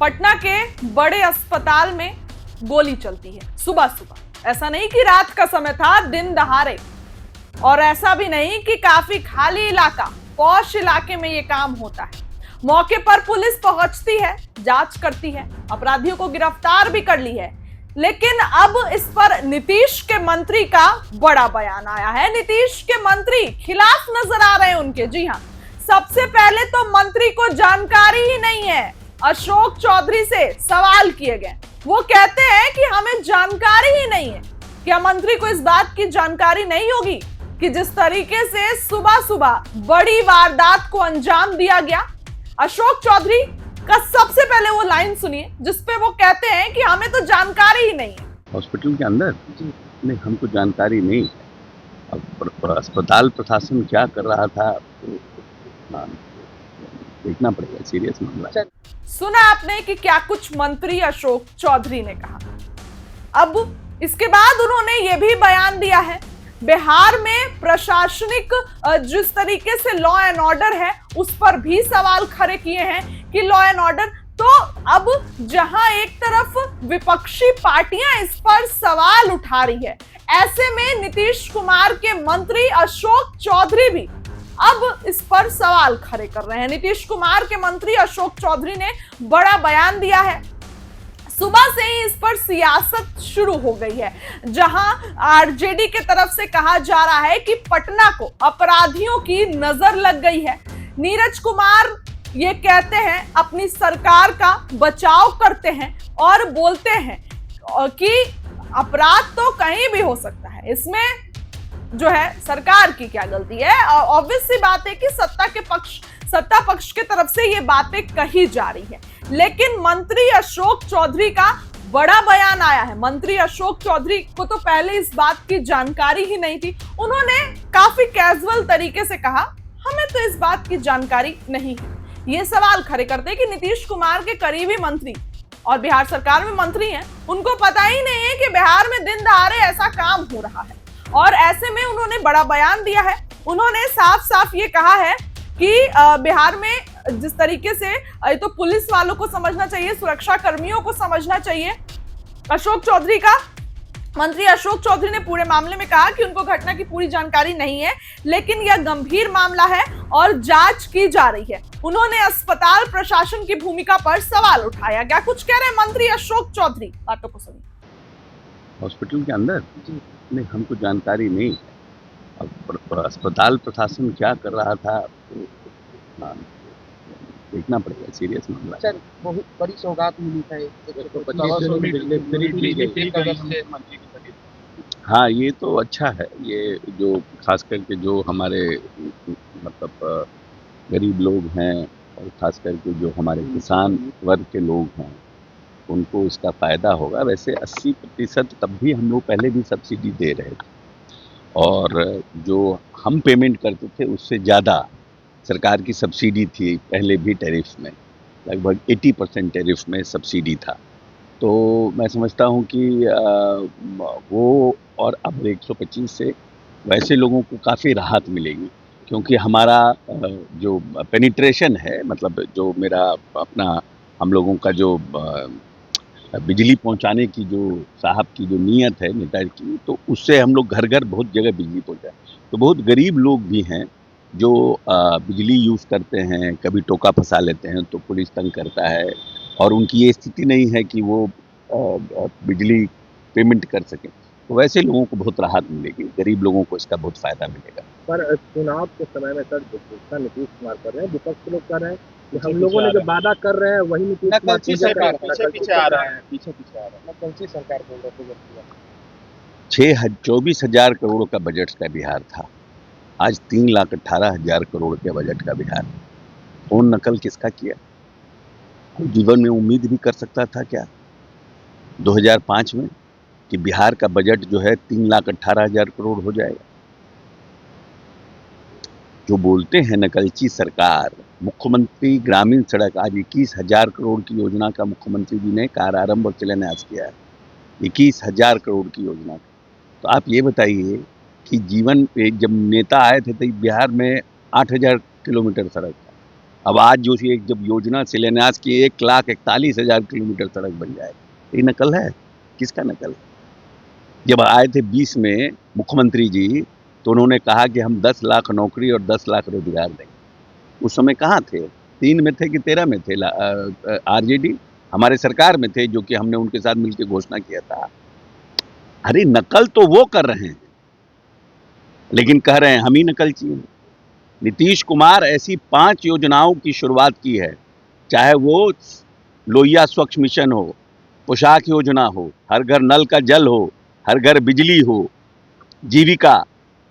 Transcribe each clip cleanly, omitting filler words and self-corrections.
पटना के बड़े अस्पताल में गोली चलती है सुबह सुबह। ऐसा नहीं कि रात का समय था, दिन दहाड़े, और ऐसा भी नहीं कि काफी खाली इलाका, पॉश इलाके में ये काम होता है। मौके पर पुलिस पहुंचती है, जांच करती है, अपराधियों को गिरफ्तार भी कर ली है। लेकिन अब इस पर नीतीश के मंत्री का बड़ा बयान आया है। नीतीश के मंत्री खिलाफ नजर आ रहे हैं उनके। जी हां, सबसे पहले तो मंत्री को जानकारी ही नहीं है। अशोक चौधरी से सवाल किए गए, वो कहते हैं कि हमें जानकारी ही नहीं है। क्या मंत्री को इस बात की जानकारी नहीं होगी कि जिस तरीके से सुबह सुबह बड़ी वारदात को अंजाम दिया गया? अशोक चौधरी का सबसे पहले वो लाइन सुनिए जिसपे वो कहते हैं कि हमें तो जानकारी ही नहीं है। हॉस्पिटल के अंदर नहीं, हमको जानकारी नहीं है। अब अस्पताल प्रशासन क्या कर रहा था तो देखना पड़ेगा, सीरियस मामला। सुना आपने कि क्या कुछ मंत्री अशोक चौधरी ने कहा। अब इसके बाद उन्होंने ये भी बयान दिया है, बिहार में प्रशासनिक जिस तरीके से लॉ एंड ऑर्डर है उस पर भी सवाल खड़े किए हैं कि लॉ एंड ऑर्डर। तो अब जहां एक तरफ विपक्षी पार्टियां इस पर सवाल उठा रही है, ऐसे में नीतीश कुमार के मंत्री अशोक चौधरी भी अब इस पर सवाल खड़े कर रहे हैं। नीतीश कुमार के मंत्री अशोक चौधरी ने बड़ा बयान दिया है। सुबह से ही इस पर सियासत शुरू हो गई है, जहां आरजेडी के तरफ से कहा जा रहा है कि पटना को अपराधियों की नजर लग गई है। नीरज कुमार ये कहते हैं, अपनी सरकार का बचाव करते हैं और बोलते हैं कि अपराध तो कहीं भी हो सकता है, इसमें जो है सरकार की क्या गलती है। ऑब्वियस सी बात है कि सत्ता पक्ष के तरफ से ये बातें कही जा रही है। लेकिन मंत्री अशोक चौधरी का बड़ा बयान आया है। मंत्री अशोक चौधरी को तो पहले इस बात की जानकारी ही नहीं थी। उन्होंने काफी कैजुअल तरीके से कहा, हमें तो इस बात की जानकारी नहीं है। ये सवाल खड़े करते हैं कि नीतीश कुमार के करीबी मंत्री और बिहार सरकार में मंत्री हैं, उनको पता ही नहीं है कि बिहार में दिन दहाड़े ऐसा काम हो रहा है। और ऐसे में उन्होंने बड़ा बयान दिया है। उन्होंने साफ साफ ये कहा है कि बिहार में जिस तरीके से, तो पुलिस वालों को समझना चाहिए, सुरक्षा कर्मियों को समझना चाहिए। अशोक चौधरी का मंत्री अशोक चौधरी ने पूरे मामले में कहा कि उनको घटना की पूरी जानकारी नहीं है, लेकिन यह गंभीर मामला है और जांच की जा रही है। उन्होंने अस्पताल प्रशासन की भूमिका पर सवाल उठाया। क्या कुछ कह रहे हैं मंत्री अशोक चौधरी, बातों को सुनिए। हॉस्पिटल के अंदर नहीं, हमको जानकारी नहीं है। अब अस्पताल प्रशासन क्या कर रहा था तो देखना पड़ेगा, सीरियस मामला। सर, बहुत बड़ी सौगात मिली है। हाँ, ये तो अच्छा है। ये जो खास करके जो हमारे मतलब गरीब लोग हैं और खास करके जो हमारे किसान वर्ग के लोग हैं, उनको इसका फ़ायदा होगा। वैसे 80% तब भी हम लोग पहले भी सब्सिडी दे रहे थे, और जो हम पेमेंट करते थे उससे ज़्यादा सरकार की सब्सिडी थी पहले भी। टैरिफ में लगभग 80% टैरिफ में सब्सिडी था। तो मैं समझता हूँ कि वो, और अब 125 से वैसे लोगों को काफ़ी राहत मिलेगी, क्योंकि हमारा जो पेनिट्रेशन है, मतलब जो मेरा अपना हम लोगों का जो बिजली पहुंचाने की जो साहब की जो नीयत है नेता की, तो उससे हम लोग घर घर बहुत जगह बिजली पहुंचाए। तो बहुत गरीब लोग भी हैं जो बिजली यूज़ करते हैं, कभी टोका फंसा लेते हैं तो पुलिस तंग करता है, और उनकी ये स्थिति नहीं है कि वो बिजली पेमेंट कर सकें। तो वैसे लोगों को बहुत राहत मिलेगी, गरीब लोगों को इसका बहुत फ़ायदा मिलेगा। पर चुनाव के समय में सर जो नीतीश कुमार कर रहे हैं, विपक्ष लोग कर रहे हैं कि हम लोगों ने जो वादा कर रहे हैं वही नीतीश कुमार पीछे आ रहा है। कौन सी सरकार बोल रहे थे? 24,000 करोड़ का बजट का बिहार था, आज 3,18,000 करोड़ के बजट का बिहार। फोन नकल किसका किया? जीवन में उम्मीद भी कर सकता था क्या 2005 में कि बिहार का बजट जो है 3,18,000 करोड़ हो जाएगा? जो बोलते हैं नकलची सरकार, मुख्यमंत्री ग्रामीण सड़क, आज 21,000 करोड़ की योजना का मुख्यमंत्री जी ने कार्यारंभ और शिलान्यास किया है। 21,000 करोड़ की योजना। तो आप ये बताइए कि जीवन पे जब नेता आए थे तो बिहार में 8,000 किलोमीटर सड़क था, अब आज जो ये जब योजना शिलान्यास की 1,41,000 किलोमीटर सड़क बन जाए, ये नकल है? किसका नकल है? जब आए थे 20 में मुख्यमंत्री जी, तो उन्होंने कहा कि हम 10 लाख नौकरी और 10 लाख रोजगार देंगे। उस समय कहाँ थे? 3 में थे कि 13 में थे? आरजेडी हमारे सरकार में थे, जो कि हमने उनके साथ मिलकर घोषणा किया था। अरे नकल तो वो कर रहे हैं, लेकिन कह रहे हैं हम ही नकलची हैं। नीतीश कुमार ऐसी 5 योजनाओं की शुरुआत की है, चाहे वो लोहिया स्वच्छ मिशन हो, पोशाक योजना हो, हर घर नल का जल हो, हर घर बिजली हो, जीविका,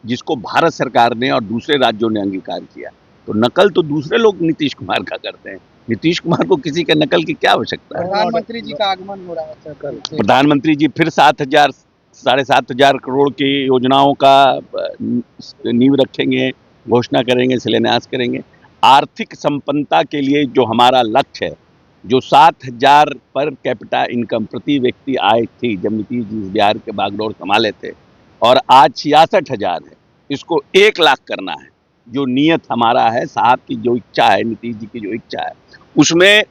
जिसको भारत सरकार ने और दूसरे राज्यों ने अंगीकार किया। तो नकल तो दूसरे लोग नीतीश कुमार का करते हैं। नीतीश कुमार को किसी के नकल की क्या आवश्यकता है? प्रधानमंत्री जी का आगमन हो रहा है सर कल। प्रधानमंत्री जी फिर 7,000 करोड़ की योजनाओं का नींव रखेंगे, घोषणा करेंगे, शिलान्यास करेंगे। आर्थिक संपन्नता के लिए जो हमारा लक्ष्य है, जो 7,000 पर कैपिटा इनकम प्रति व्यक्ति आय थी जब नीतीश जी बिहार के बागडोर संभाले थे, और आज 66,000 है, इसको 1 लाख करना है। जो नियत हमारा है, साहब की जो इच्छा है, नीतीश जी की जो इच्छा है, उसमें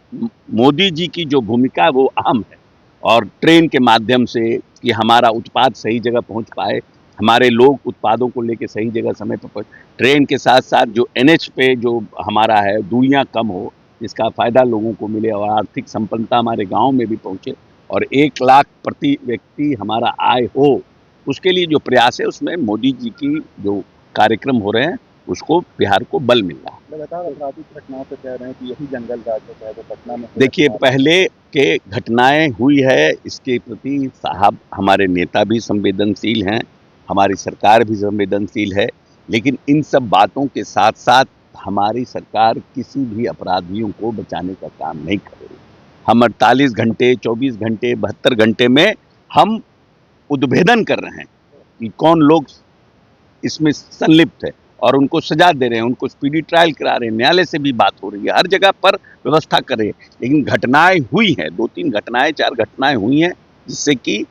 मोदी जी की जो भूमिका है वो अहम है। और ट्रेन के माध्यम से कि हमारा उत्पाद सही जगह पहुंच पाए, हमारे लोग उत्पादों को लेके सही जगह समय पर पहुंच, ट्रेन के साथ साथ जो NH पे जो हमारा है दूरियां कम हो, इसका फायदा लोगों को मिले और आर्थिक संपन्नता हमारे गांव में भी पहुंचे और 1 लाख प्रति व्यक्ति हमारा आय हो, उसके लिए जो प्रयास है उसमें मोदी जी की जो कार्यक्रम हो रहे हैं उसको बिहार को बल मिल रहा है। लगातार आपराधिक घटनाओं पे कह रहे हैं कि यही जंगल राज जो है वो पटना में देखिए, पहले के घटनाएं हुई है, इसके प्रति साहब हमारे नेता भी संवेदनशील हैं, हमारी सरकार भी संवेदनशील है, लेकिन इन सब बातों के साथ साथ हमारी सरकार किसी भी अपराधियों को बचाने का काम नहीं कर रही। हम 48 घंटे, 24 घंटे, 72 घंटे में हम उद्भेदन कर रहे हैं कि कौन लोग इसमें संलिप्त है और उनको सजा दे रहे हैं, उनको स्पीडी ट्रायल करा रहे हैं, न्यायालय से भी बात हो रही है, हर जगह पर व्यवस्था कर रहे हैं। लेकिन घटनाएं हुई हैं, 2-3 घटनाएं, 4 घटनाएं हुई हैं, जिससे कि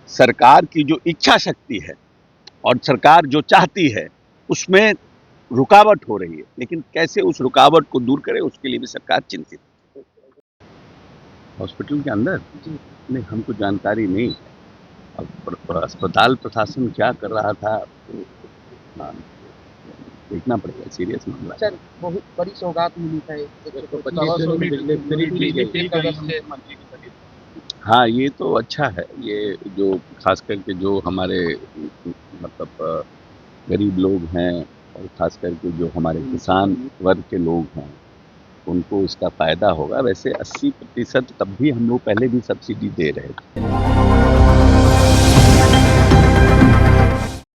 सरकार की जो इच्छा शक्ति है और सरकार जो चाहती है उसमें रुकावट हो रही है। लेकिन कैसे उस रुकावट को दूर करे, उसके लिए भी सरकार चिंतित है। हॉस्पिटल के अंदर नहीं, हमको जानकारी नहीं है। अब अस्पताल प्रशासन क्या कर रहा था तो देखना पड़ेगा, सीरियस मामला। सर बहुत बड़ी सौगात मिली है, हाँ, ये तो अच्छा है। ये जो खास करके जो हमारे मतलब गरीब लोग हैं और खास करके जो हमारे किसान वर्ग के लोग हैं, उनको इसका फायदा होगा। वैसे 80% तब भी हम लोग पहले भी सब्सिडी दे रहे थे।